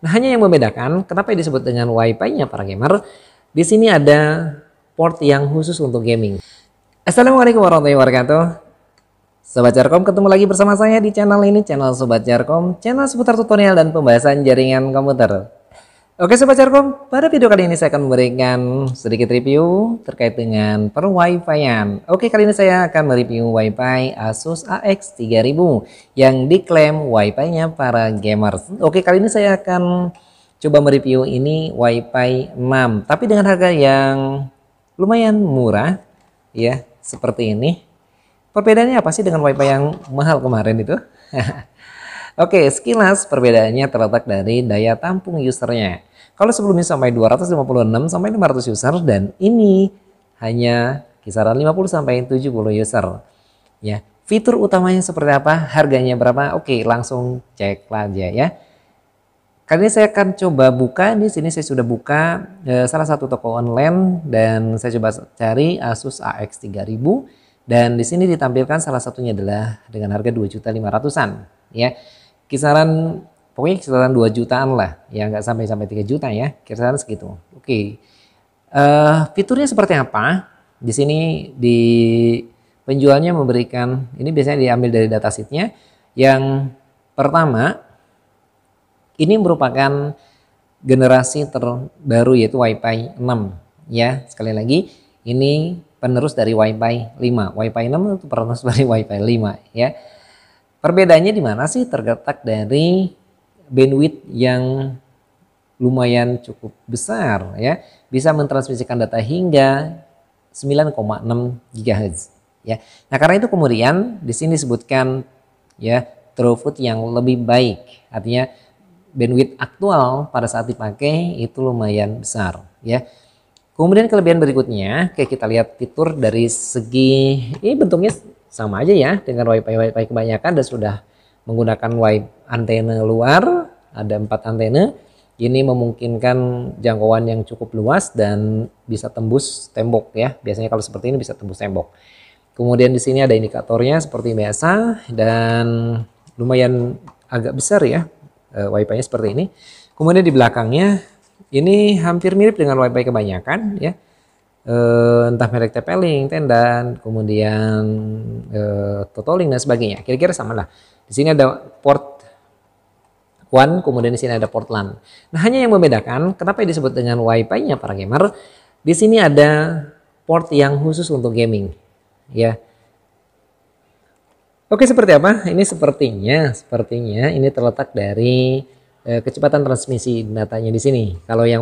Nah, hanya yang membedakan kenapa disebut dengan Wi-Fi-nya para gamer. Di sini ada port yang khusus untuk gaming. Assalamualaikum warahmatullahi wabarakatuh. Sobat Jarkom, ketemu lagi bersama saya di channel ini, channel Sobat Jarkom, channel seputar tutorial dan pembahasan jaringan komputer. Oke Sobat Jarkom, pada video kali ini saya akan memberikan sedikit review terkait dengan per Wi-Fi-an. Oke, kali ini saya akan mereview Wi-Fi Asus AX3000 yang diklaim Wi-Fi-nya para gamers. Oke, kali ini saya akan coba mereview ini Wi-Fi 6, tapi dengan harga yang lumayan murah ya, seperti ini. Perbedaannya apa sih dengan Wi-Fi yang mahal kemarin itu? Oke, sekilas perbedaannya terletak dari daya tampung usernya. Kalau sebelumnya sampai 256 sampai 500 user, dan ini hanya kisaran 50 sampai 70 user. Ya, fitur utamanya seperti apa? Harganya berapa? Oke, langsung cek aja ya. Kali ini saya akan coba buka. Di sini saya sudah buka salah satu toko online dan saya coba cari Asus AX3000, dan di sini ditampilkan salah satunya adalah dengan harga 2.500.000-an ya. Pokoknya kisaran 2 jutaan lah ya, nggak sampai 3 juta ya, kisaran segitu. Oke. Fiturnya seperti apa? Di sini di penjualnya memberikan, ini biasanya diambil dari datasheetnya. Yang pertama, ini merupakan generasi terbaru yaitu Wi-Fi 6 ya. Sekali lagi, ini penerus dari Wi-Fi 5. Wi-Fi 6 itu penerus dari Wi-Fi 5 ya. Perbedaannya di mana sih? Terletak dari bandwidth yang lumayan cukup besar ya. Bisa mentransmisikan data hingga 9,6 GHz ya. Nah, karena itu kemudian di sini disebutkan ya throughput yang lebih baik. Artinya bandwidth aktual pada saat dipakai itu lumayan besar ya. Kemudian kelebihan berikutnya, oke, kita lihat fitur dari segi ini bentuknya sama aja ya dengan Wi-Fi kebanyakan, dan sudah menggunakan antena luar, ada 4 antena. Ini memungkinkan jangkauan yang cukup luas dan bisa tembus tembok ya. Biasanya kalau seperti ini bisa tembus tembok. Kemudian di sini ada indikatornya seperti biasa dan lumayan agak besar ya, Wi-Fi-nya seperti ini. Kemudian di belakangnya ini hampir mirip dengan Wi-Fi kebanyakan ya. Entah merek TP-Link, Tendan, kemudian Totolink dan sebagainya. Kira-kira sama lah. Di sini ada port WAN, kemudian di sini ada port LAN. Nah, hanya yang membedakan kenapa disebut dengan Wi-Fi-nya para gamer. Di sini ada port yang khusus untuk gaming, ya. Oke, seperti apa? Ini sepertinya ini terletak dari kecepatan transmisi datanya di sini. Kalau yang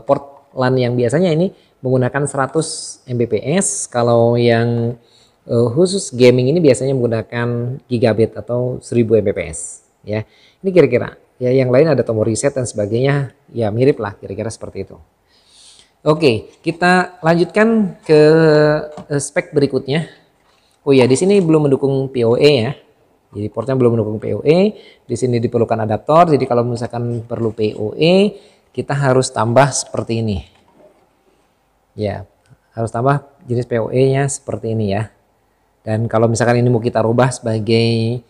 port LAN yang biasanya ini menggunakan 100 Mbps, kalau yang khusus gaming ini biasanya menggunakan gigabit atau 1000 Mbps ya. Ini kira-kira ya, yang lain ada tombol reset dan sebagainya ya, mirip lah kira-kira seperti itu. Oke, kita lanjutkan ke spek berikutnya. Oh ya, di sini belum mendukung PoE ya. Jadi portnya belum mendukung PoE. Di sini diperlukan adaptor. Jadi kalau misalkan perlu PoE, kita harus tambah seperti ini. Ya, harus tambah jenis PoE-nya seperti ini ya. Dan kalau misalkan ini mau kita rubah sebagai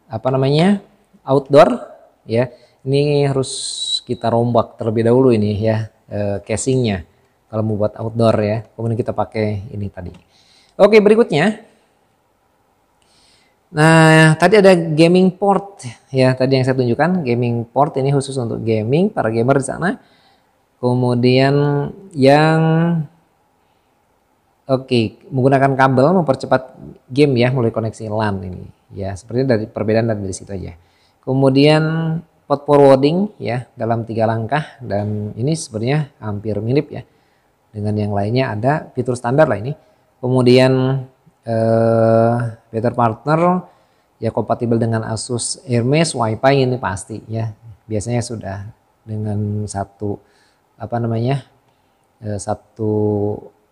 apa namanya, outdoor ya, ini harus kita rombak terlebih dahulu ini ya, casingnya kalau mau buat outdoor ya. Kemudian kita pakai ini tadi. Oke, berikutnya. Nah, tadi ada gaming port ya, tadi yang saya tunjukkan gaming port ini khusus untuk gaming, para gamer di sana. Kemudian yang menggunakan kabel mempercepat game ya melalui koneksi LAN ini. Ya, seperti dari perbedaan dari situ aja. Kemudian port forwarding ya dalam 3 langkah, dan ini sebenarnya hampir mirip ya dengan yang lainnya, ada fitur standar lah ini. Kemudian better partner ya, kompatibel dengan Asus Hermes Wi-Fi ini pasti ya. Biasanya sudah dengan satu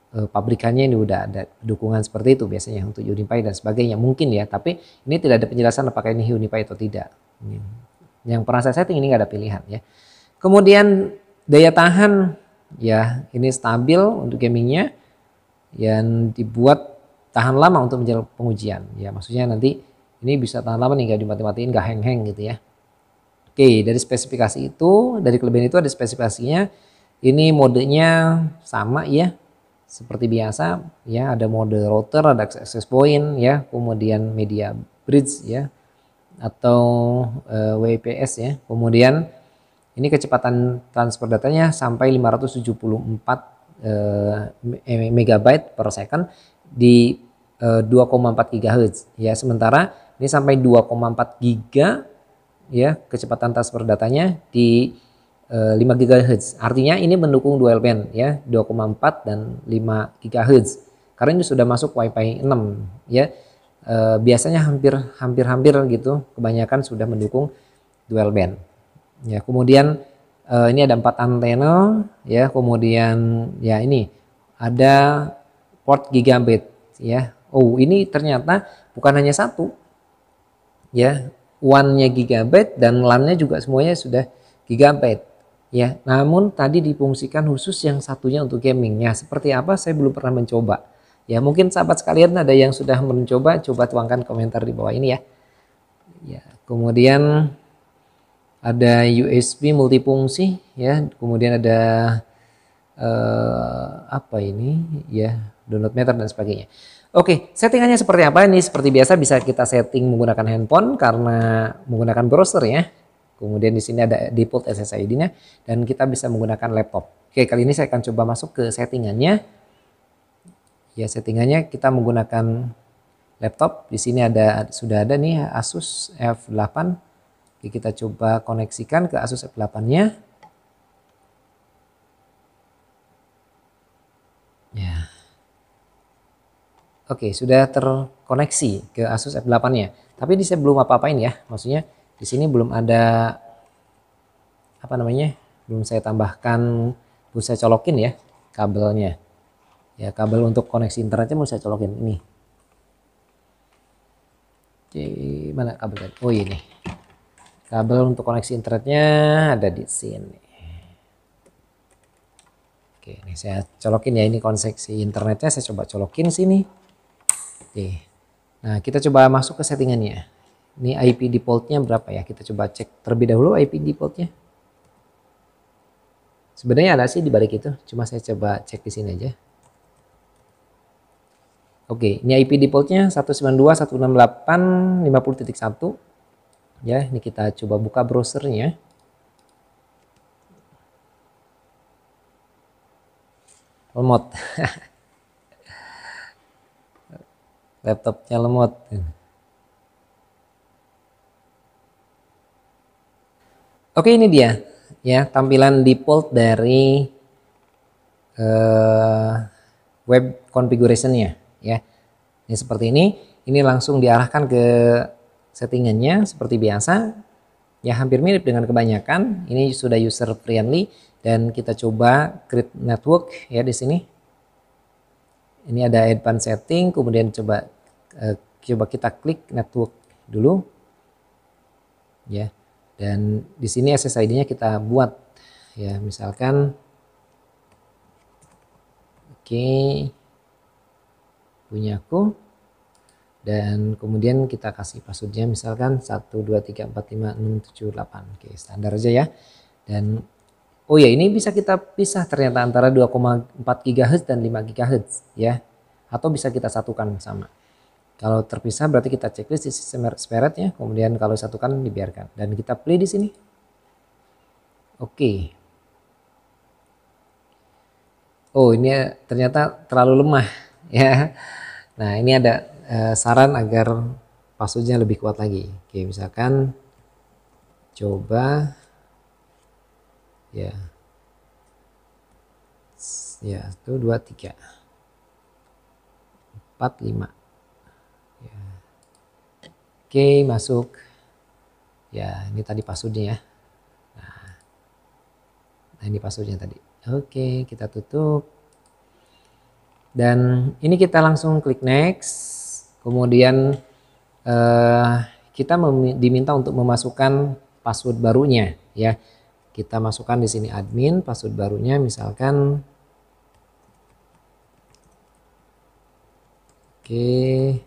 pabrikannya ini udah ada dukungan seperti itu biasanya untuk UniFi dan sebagainya mungkin ya, tapi ini tidak ada penjelasan apakah ini UniFi atau tidak. Yang pernah saya setting ini nggak ada pilihan ya. Kemudian daya tahan ya, ini stabil untuk gamingnya yang dibuat tahan lama untuk menjalani pengujian ya, maksudnya nanti ini bisa tahan lama nih, nggak dimati-matiin, nggak hang-hang gitu ya. Oke, dari spesifikasi itu, dari kelebihan itu ada spesifikasinya. Ini modenya sama ya, seperti biasa ya, ada mode router, ada access point ya, kemudian media bridge ya, atau WPS ya. Kemudian ini kecepatan transfer datanya sampai 574 megabyte per second di 2,4 GHz ya. Sementara ini sampai 2,4 giga ya kecepatan transfer datanya di 5 GHz. Artinya ini mendukung dual band ya, 2,4 dan 5 GHz. Karena ini sudah masuk Wi-Fi 6 ya. Biasanya hampir gitu, kebanyakan sudah mendukung dual band. Ya, kemudian ini ada 4 antena ya, kemudian ya ini ada port gigabit ya. Oh, ini ternyata bukan hanya satu ya, WAN-nya gigabyte dan LAN-nya juga semuanya sudah gigabyte ya. Namun tadi difungsikan khusus yang satunya untuk gaming. Ya, seperti apa saya belum pernah mencoba. Ya, mungkin sahabat sekalian ada yang sudah mencoba, coba tuangkan komentar di bawah ini ya. Ya, kemudian ada USB multifungsi ya, kemudian ada apa ini ya, download meter dan sebagainya. Oke, settingannya seperti apa? Ini seperti biasa bisa kita setting menggunakan handphone karena menggunakan browser ya. Kemudian di sini ada default SSID-nya dan kita bisa menggunakan laptop. Oke, kali ini saya akan coba masuk ke settingannya. Ya, settingannya kita menggunakan laptop. Di sini sudah ada nih Asus F8. Oke, kita coba koneksikan ke Asus F8-nya. Ya. Oke, sudah terkoneksi ke Asus F8-nya. Tapi ini saya belum apa-apain ya. Maksudnya di sini belum ada apa namanya? Belum saya tambahkan, belum saya colokin ya kabelnya. Ya, kabel untuk koneksi internetnya mau saya colokin ini. Oke, mana kabel? Oh, ini. Kabel untuk koneksi internetnya ada di sini. Oke, ini saya colokin ya, ini koneksi internetnya saya coba colokin sini. Oke. Nah, kita coba masuk ke settingannya. Ini IP defaultnya berapa ya? Kita coba cek terlebih dahulu IP defaultnya. Sebenarnya ada sih di balik itu, cuma saya coba cek di sini aja. Oke, ini IP defaultnya 192.168.50.1. Ya, ini kita coba buka browsernya. Lemot. Laptopnya lemot. Oke, ini dia ya tampilan default dari web configuration-nya ya. Ini seperti ini. Ini langsung diarahkan ke settingannya seperti biasa. Ya, hampir mirip dengan kebanyakan. Ini sudah user friendly dan kita coba create network ya di sini. Ini ada advanced setting, kemudian coba kita klik network dulu. Ya. Dan di sini SSID-nya kita buat ya, misalkan oke, punyaku, dan kemudian kita kasih passwordnya misalkan 123456788. Oke, standar aja ya. Dan oh ya, ini bisa kita pisah ternyata antara 2,4 GHz dan 5 GHz ya, atau bisa kita satukan sama. Kalau terpisah berarti kita checklist di sistem sparet ya, kemudian kalau satukan dibiarkan dan kita play di sini. Oke. Oh, ini ternyata terlalu lemah ya. Nah, ini ada saran agar passwordnya lebih kuat lagi. Oke, misalkan coba ya. Ya, 1 2 3 4 5. Ya. Oke, masuk. Ya, ini tadi passwordnya ya. Nah, ini passwordnya tadi. Oke, kita tutup. Dan ini kita langsung klik next. Kemudian kita diminta untuk memasukkan password barunya ya. Kita masukkan di sini admin, password barunya misalkan Oke,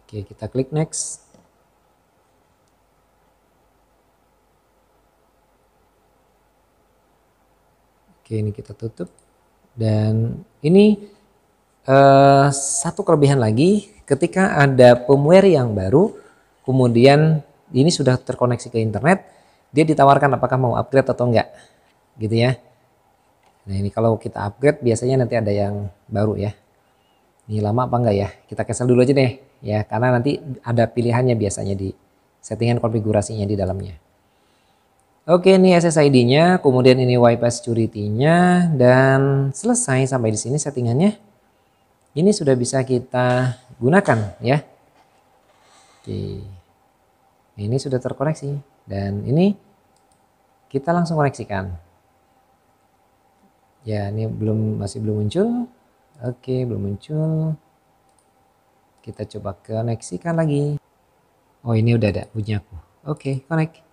kita klik next. Oke, ini kita tutup. Dan ini satu kelebihan lagi, ketika ada firmware yang baru, kemudian ini sudah terkoneksi ke internet, dia ditawarkan apakah mau upgrade atau enggak, gitu ya. Nah ini kalau kita upgrade biasanya nanti ada yang baru ya. Ini lama apa enggak ya? Kita cancel dulu aja deh ya, karena nanti ada pilihannya biasanya di settingan konfigurasinya di dalamnya. Oke, ini SSID-nya, kemudian ini Wi-Fi security-nya, dan selesai sampai di sini settingannya. Ini sudah bisa kita gunakan ya. Oke. Ini sudah terkoneksi dan ini kita langsung koneksikan. Ya, ini masih belum muncul. Oke, belum muncul. Kita coba koneksikan lagi. Oh, ini udah ada bunyi aku. Oke, connect.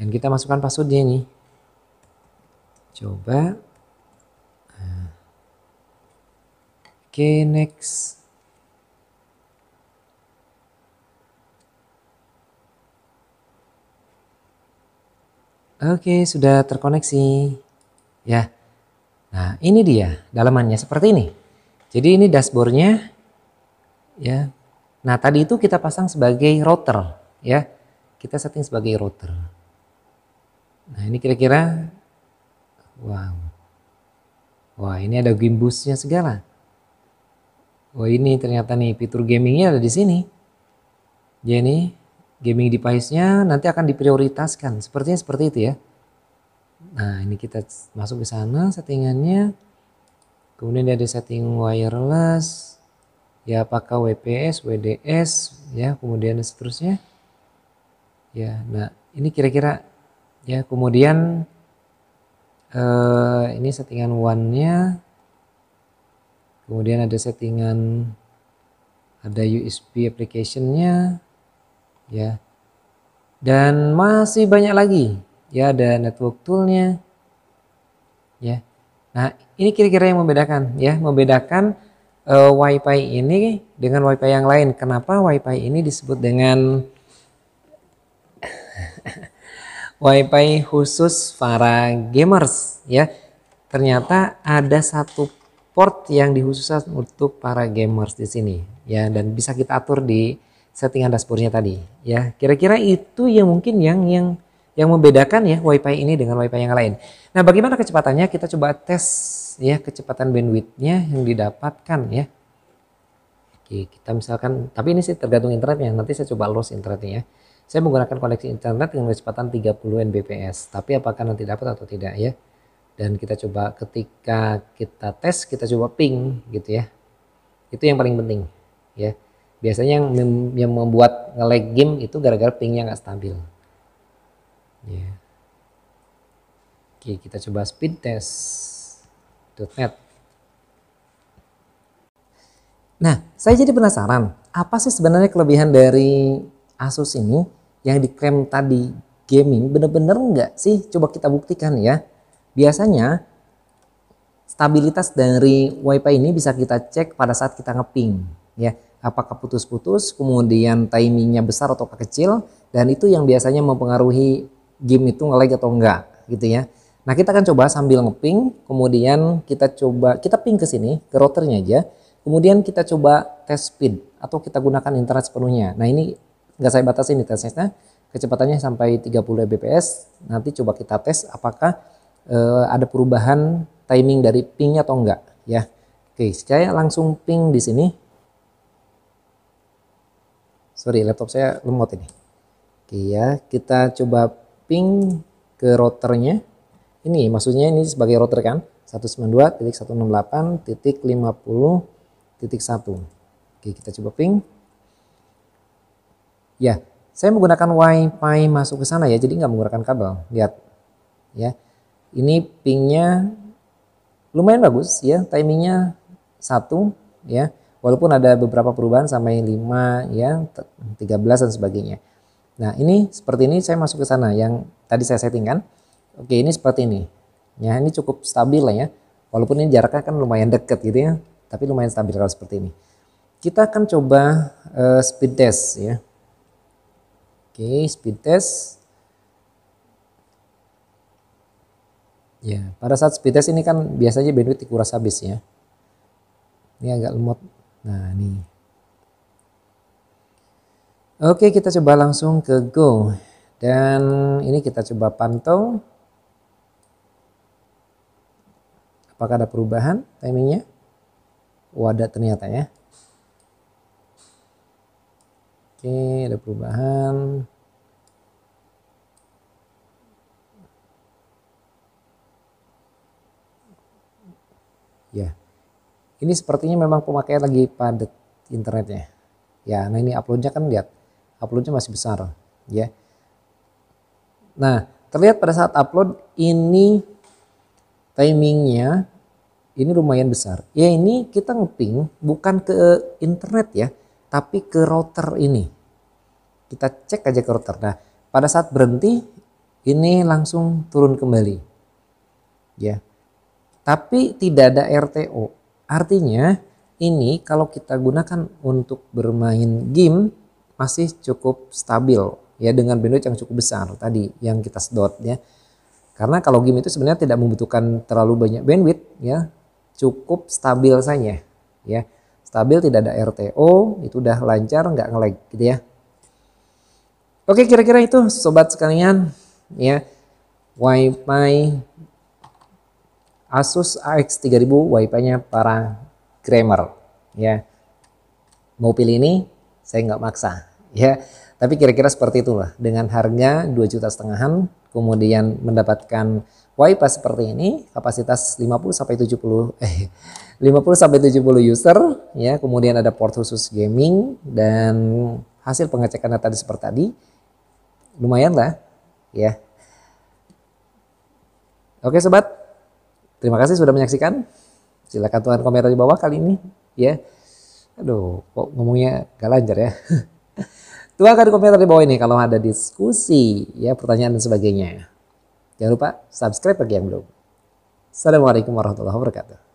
Dan kita masukkan passwordnya ini. Coba. Oke, next. Oke, sudah terkoneksi. Ya. Nah, ini dia dalamannya seperti ini. Jadi ini dashboardnya ya. Nah, tadi itu kita pasang sebagai router ya. Kita setting sebagai router. Nah, ini kira-kira wow. Wah, ini ada gimbusnya segala. Wah, ini ternyata nih fitur gamingnya ada di sini. Jadi gaming device-nya nanti akan diprioritaskan. Sepertinya seperti itu ya. Nah, ini kita masuk ke sana settingannya. Kemudian ada setting wireless. Ya, apakah WPS, WDS ya, kemudian seterusnya. Ya, nah ini kira-kira ya, kemudian ini settingan one-nya. Kemudian ada settingan, ada USB application-nya ya. Dan masih banyak lagi. Ya, ada network tool-nya. Ya. Nah, ini kira-kira yang membedakan ya, membedakan Wi-Fi ini dengan Wi-Fi yang lain. Kenapa Wi-Fi ini disebut dengan Wi-Fi khusus para gamers ya? Ternyata ada satu port yang dikhususkan untuk para gamers di sini ya, dan bisa kita atur di settingan dashboardnya tadi ya. Kira-kira itu yang mungkin yang membedakan ya Wi-Fi ini dengan Wi-Fi yang lain. Nah, bagaimana kecepatannya? Kita coba tes ya kecepatan bandwidthnya yang didapatkan ya. Oke, kita misalkan, tapi ini sih tergantung internetnya. Nanti saya coba loss internetnya ya. Saya menggunakan koneksi internet dengan kecepatan 30 Mbps. Tapi apakah nanti dapat atau tidak ya? Dan kita coba ketika kita tes, kita coba ping gitu ya. Itu yang paling penting ya. Biasanya yang membuat nge-lag game itu gara-gara pingnya nggak stabil. Ya. Oke, kita coba speed test.net. Nah, saya jadi penasaran, apa sih sebenarnya kelebihan dari Asus ini yang diklaim tadi gaming, bener-bener enggak sih? Coba kita buktikan ya. Biasanya stabilitas dari Wi-Fi ini bisa kita cek pada saat kita ngeping ya. Apakah putus-putus, kemudian timingnya besar atau kecil, dan itu yang biasanya mempengaruhi game itu nge-lag atau enggak gitu ya. Nah, kita akan coba sambil ngeping, kemudian kita ping ke sini, ke routernya aja. Kemudian kita coba tes speed atau kita gunakan internet sepenuhnya. Nah, ini nggak saya batasi nih tesnya, kecepatannya sampai 30 Mbps. Nanti coba kita tes apakah ada perubahan timing dari pingnya atau enggak ya. Oke, saya langsung ping di sini. Sorry, laptop saya lemot ini. Oke ya, kita coba ping ke routernya. Ini maksudnya ini sebagai router kan, 192.168.50.1. Oke, kita coba ping. Ya, saya menggunakan Wi-Fi masuk ke sana ya, jadi nggak menggunakan kabel. Lihat ya, ini pingnya lumayan bagus ya, timingnya 1 ya, walaupun ada beberapa perubahan sampai 5 ya, 13 dan sebagainya. Nah, ini seperti ini, saya masuk ke sana yang tadi saya settingkan. Oke, ini seperti ini ya, ini cukup stabil lah ya, walaupun ini jaraknya kan lumayan dekat gitu ya, tapi lumayan stabil kalau seperti ini. Kita akan coba speed test ya. Oke, speed test. Ya, pada saat speed test ini kan biasanya bandwidth dikuras habis ya. Ini agak lemot. Nah, ini. Oke, kita coba langsung ke Go. Dan ini kita coba pantau. Apakah ada perubahan timingnya? Ada ternyata ya. Oke, ada perubahan. Ya, ini sepertinya memang pemakaian lagi padat internetnya. Ya, nah ini uploadnya kan lihat, uploadnya masih besar, ya. Nah, terlihat pada saat upload ini timingnya ini lumayan besar. Ya ini kita ngeping bukan ke internet ya, tapi ke router ini. Kita cek aja ke router. Nah, pada saat berhenti ini langsung turun kembali, ya. Tapi tidak ada RTO. Artinya ini kalau kita gunakan untuk bermain game masih cukup stabil ya dengan bandwidth yang cukup besar tadi yang kita sedot ya. Karena kalau game itu sebenarnya tidak membutuhkan terlalu banyak bandwidth ya. Cukup stabil saja ya. Stabil, tidak ada RTO, itu udah lancar, nggak nge-lag gitu ya. Oke, kira-kira itu sobat sekalian ya. WiFi Asus AX3000 Wi-Fi-nya para gamer ya. Mau pilih ini saya nggak maksa ya, tapi kira-kira seperti itulah dengan harga 2,5 jutaan kemudian mendapatkan Wi-Fi seperti ini, kapasitas 50 sampai 70 user ya, kemudian ada port khusus gaming dan hasil pengecekan data seperti tadi lumayan lah ya. Oke sobat, terima kasih sudah menyaksikan. Silakan tuan komentar di bawah kali ini ya. Aduh, kok ngomongnya gak lancar ya. Tuangkan komentar di bawah ini kalau ada diskusi ya, pertanyaan dan sebagainya. Jangan lupa subscribe bagi yang belum. Assalamualaikum warahmatullahi wabarakatuh.